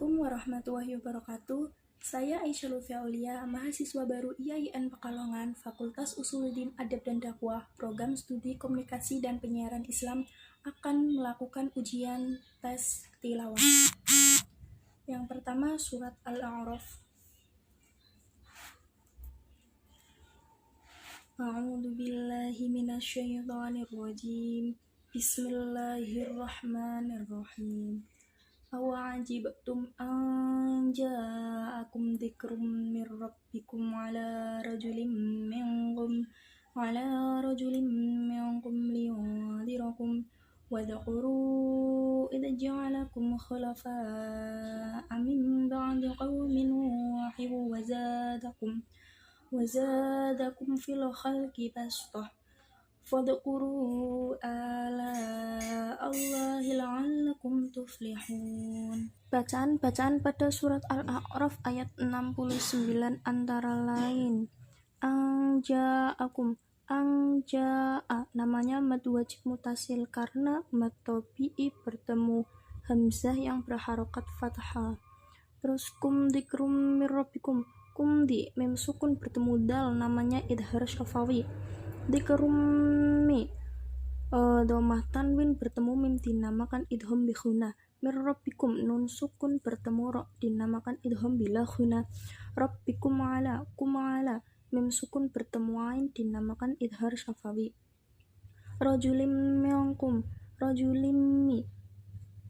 Assalamualaikum warahmatullahi wabarakatuh. Saya Aisyah Lutfi Aulia, mahasiswa baru IAIN Pekalongan, Fakultas Usuluddin Adab dan Dakwah, Program Studi Komunikasi dan Penyiaran Islam, akan melakukan ujian tes tilawah. Yang pertama, surat Al-A'raf. A'udzu billahi minasyaitonir rajim. Bismillahirrahmanirrahim. Awa'ajibtum an ja'akum dzikrum mir rabbikum ala rajulin minkum liyunzirakum wa dzkuru idh ja'alakum khulafa'a min ba'di qaumin nuhin wa zadakum fil khalqi bastah fadhkuru ala Allahi la'allakum tuflihun. Bacaan pada surat Al-A'raf ayat 69 antara lain Anja'akum. Anja'a namanya mad wajib mutasil karena mad tabi'i bertemu hamzah yang berharokat fathah. Terus kum dzikrum mir rabbikum. Kum di mim sukun bertemu dal namanya idhar syafawi. Dikerumi domah tanwin bertemu mim dinamakan idham bi ghunna. Mir rabbikum nun sukun bertemu ro dinamakan idham bila ghunna. Rabbikum ala kum ala mim sukun bertemu ain dinamakan idhar syafawi. Rajulim minkum rajulim mi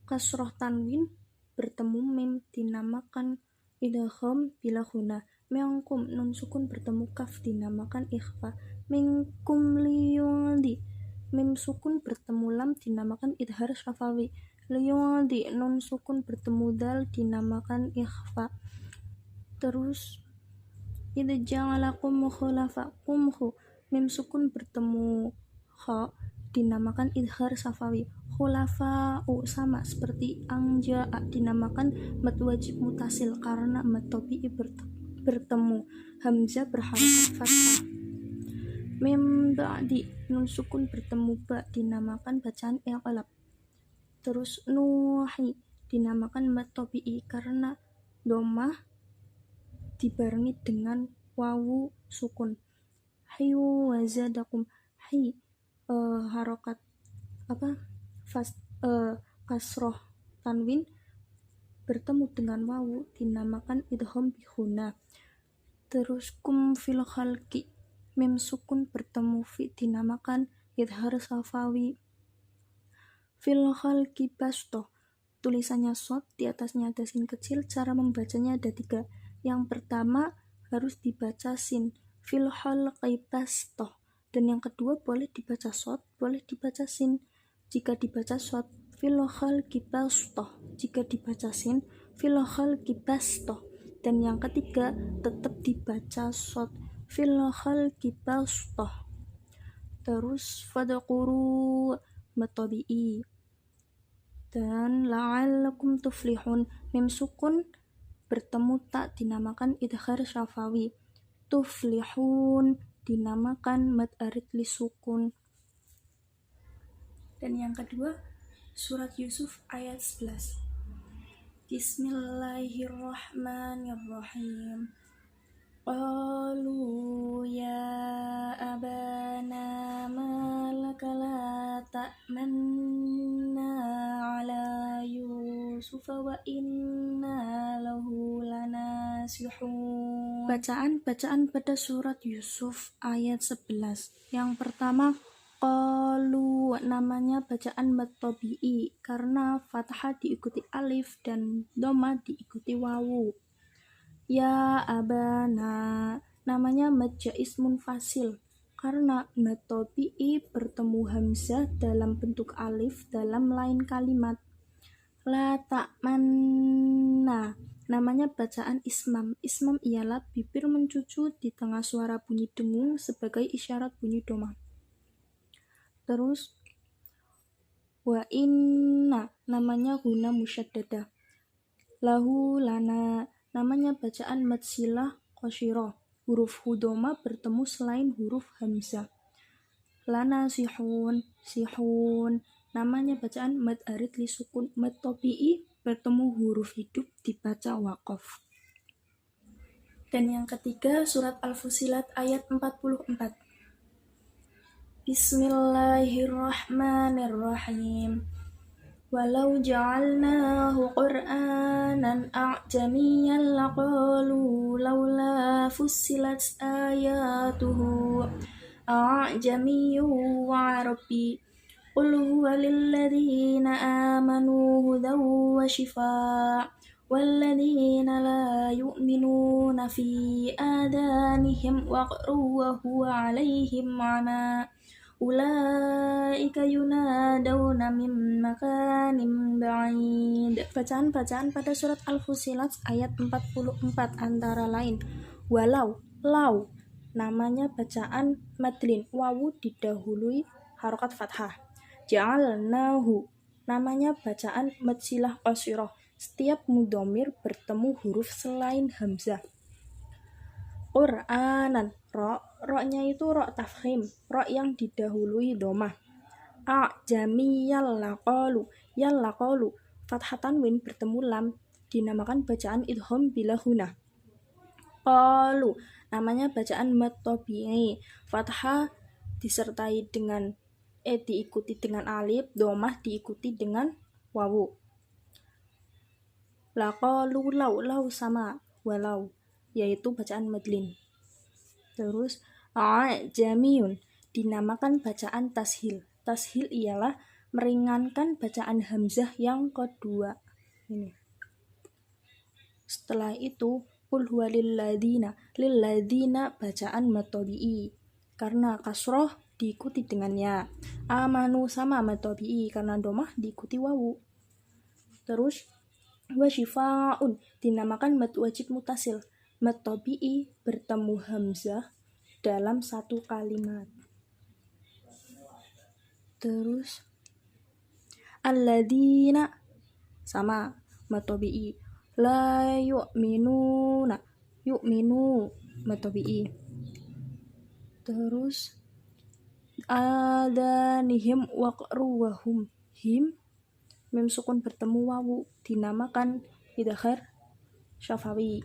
kasroh tanwin bertemu mim dinamakan idham bila ghunna. Minkum nun sukun bertemu kaf dinamakan ikhfa. Minkum liyundi mim sukun bertemu lam dinamakan idhar syafawi. Liyundi nun sukun bertemu dal dinamakan ikhfa. Terus idh ja'alakum khulafa kumhu mim sukun bertemu kha dinamakan idhar syafawi. Khulafa'u sama seperti angja'a dinamakan mad wajib mutasil karena mad tabi'i bertemu hamzah berharokat fathah. Mim ba'di nun sukun bertemu ba dinamakan bacaan i'rab. Terus nuhi dinamakan mad tabi'i karena dhammah dibarengi dengan wawu sukun. Hiyu wazadakum hi harokat kasroh tanwin bertemu dengan wawu dinamakan idham bi ghunna. Terus kum fil khalqi mim sukun bertemu fi dinamakan idhar syafawi. Fil khalqi basto tulisannya shad, di atasnya ada sin kecil. Cara membacanya ada 3. Yang pertama harus dibaca sin fil khalqi basto, dan yang kedua boleh dibaca shad, boleh dibaca sin. Jika dibaca shad fil khalqi basto, jika dibaca sin fil khalqi basto, dan yang ketiga tetap dibaca shad fil khalqi basto. Terus fadhkuru matabi'i dan la'allakum tuflihun mim sukun bertemu tak dinamakan idhar syafawi. Tuflihun dinamakan mad arid li sukun. Dan yang kedua surat Yusuf ayat 11. Bismillahirrahmanirrahim. Qalu ya abana malaka la ta'manna ala Yusuf wa inna lahu lanasihun. Bacaan pada surat Yusuf ayat 11. Yang pertama qalu namanya bacaan mad tabi'i karena fathah diikuti alif dan dhamma diikuti wawu. Ya abana namanya mad jaiz munfasil karena mad tabi'i bertemu hamzah dalam bentuk alif dalam lain kalimat. La ta'manna namanya bacaan ismam. Ismam ialah bibir mencucu di tengah suara bunyi dengung sebagai isyarat bunyi dhamma. Terus wa inna namanya guna musyaddadah. Lahu lana namanya bacaan mad silah qasyirah. Huruf hudoma bertemu selain huruf hamzah. Lana sihun namanya bacaan mad arid li sukun. Mad tabi'i bertemu huruf hidup dibaca waqaf. Dan yang ketiga surat Al-Fussilat ayat 44. Bismillahirrahmanirrahim. Walau ja'alnahu Qur'anan a'jamiyyan laqalu laula fussilat ayatuhu a'jamiyyun wa 'arabi. Qul huwa lilladzina amanu hudan wa shifaa' walladzina la yu'minuna fi adanihim waqrun wa huwa 'alaihim 'ama ulaika yunadawna min makanin ba'id. Bacaan-bacaan pada surat Al-Fussilat ayat 44 antara lain walau, lau, namanya bacaan madlin, wawu didahului harokat fathah. Ja'alnahu, namanya bacaan mad silah qasirah, setiap mudhamir bertemu huruf selain hamzah. Qur'anan, ro-nya itu ro tafkhim, ro yang didahului domah. A'jamiyyan laqalu, yal laqalu, fathah tanwin bertemu lam, dinamakan bacaan idgham bila ghunah. Qalu, namanya bacaan mad tabi'i, fathah disertai dengan diikuti dengan alif, domah diikuti dengan wawu. Laqalu, lau sama walau, yaitu bacaan madlin. Terus a'jamiyun dinamakan bacaan tashil. Tashil ialah meringankan bacaan hamzah yang kedua. Ini. Setelah itu qul huwa lilladzina bacaan mad tabi'i karena kasroh diikuti dengannya. Amanu sama mad tabi'i karena domah diikuti wawu. Terus wa shifa'un dinamakan mad wajib mutasil. Mad tabi'i bertemu hamzah dalam satu kalimat. Terus alladzina sama mad tabi'i. La yu'minuna, yu'minu mad tabi'i. Terus adanihim waqru wa hum, him mim sukun bertemu wawu dinamakan idgham syafawi.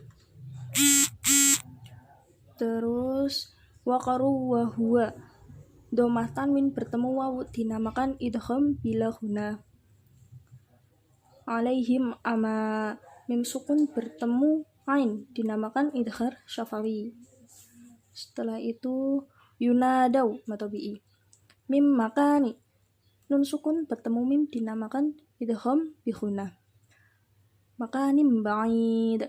Terus waqru wa huwa, domah tanwin bertemu wawu dinamakan idgham bila ghunah. Alaihim ama, mim sukun bertemu ain dinamakan idgham syafawi. Setelah itu yunadau mad tabi'i. Mim makani, nun sukun bertemu mim dinamakan idgham bi ghunah. Makanim ba'id,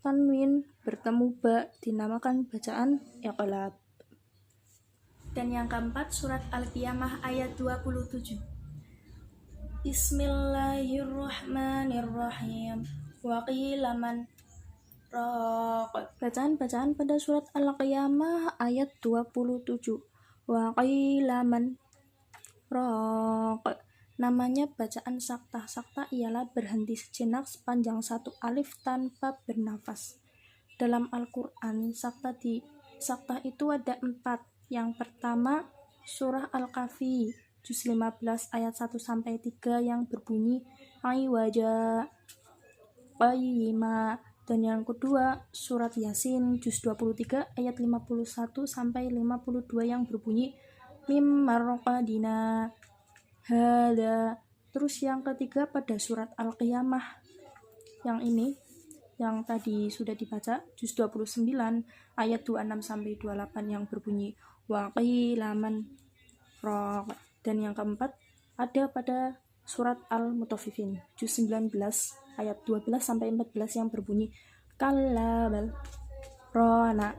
tanwin bertemu ba dinamakan bacaan iqlab. Dan yang keempat surat Al-Qiyamah ayat 27. Bismillahirrahmanirrahim. Wa qila man raq. Bacaan-bacaan pada surat Al-Qiyamah ayat 27. Wa qila man raq, namanya bacaan sakta. Sakta ialah berhenti sejenak sepanjang satu alif tanpa bernafas. Dalam Al-Quran, sakta itu ada 4. Yang pertama, surah Al-Kahfi, juz 15 ayat 1-3 yang berbunyi ai wajah qayyima. Dan yang kedua, surat Yasin, juz 23 ayat 51-52 yang berbunyi mim marqadina hada. Terus yang ketiga pada surat Al-Qiyamah yang ini, yang tadi sudah dibaca, juz 29 ayat 26-28 yang berbunyi wa qila man raq. Dan yang keempat ada pada surat Al-Mutaffifin, juz 19 ayat 12-14 yang berbunyi kalla bal rana.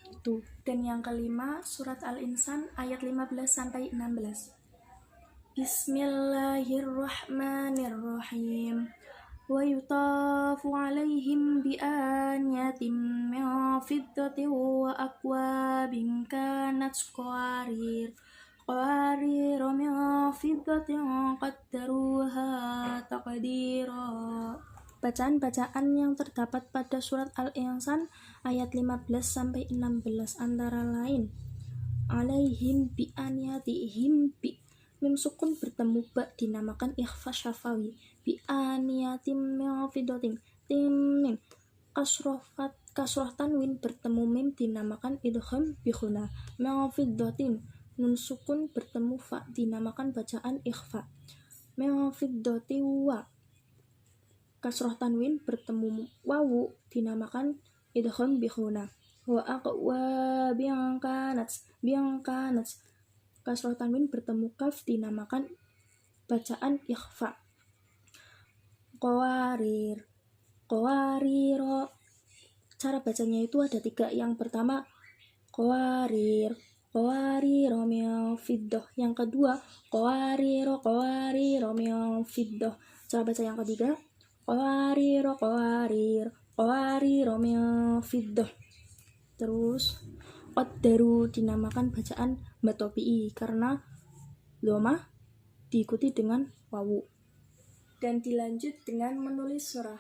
Itu. Dan yang kelima surat Al-Insan ayat 15-16. Bismillahirrahmanirrahim. Wa yutafu alaihim bi anyatin min fiddatin wa akwabin kanat qawarir min fiddatin qaddaruha taqdira. Bacaan-bacaan yang terdapat pada surat Al-Insan ayat 15-16 antara lain alaihim bi anyatihim bi, Mim sukun bertemu ba dinamakan ikhfa syafawi. Bi aniyatim fidotim tim mim. Kasroh tanwin bertemu mim dinamakan idgham bikhuna. Fidotin nun sukun bertemu fa dinamakan bacaan ikhfa. Fidoti wa. Kasroh tanwin bertemu wawu dinamakan idgham bikhuna. Wa aqwa biangkanats. Kasroh tanwin bertemu kaf dinamakan bacaan ikhfa. Qawariro. Cara bacanya itu ada 3. Yang pertama qawariro min fiddah. Yang kedua qawariro min fiddah. Cara baca yang ketiga qawariro min fiddah. Terus qaddaru dinamakan bacaan matobi'i karena dhamma diikuti dengan wawu. Dan dilanjut dengan menulis surah.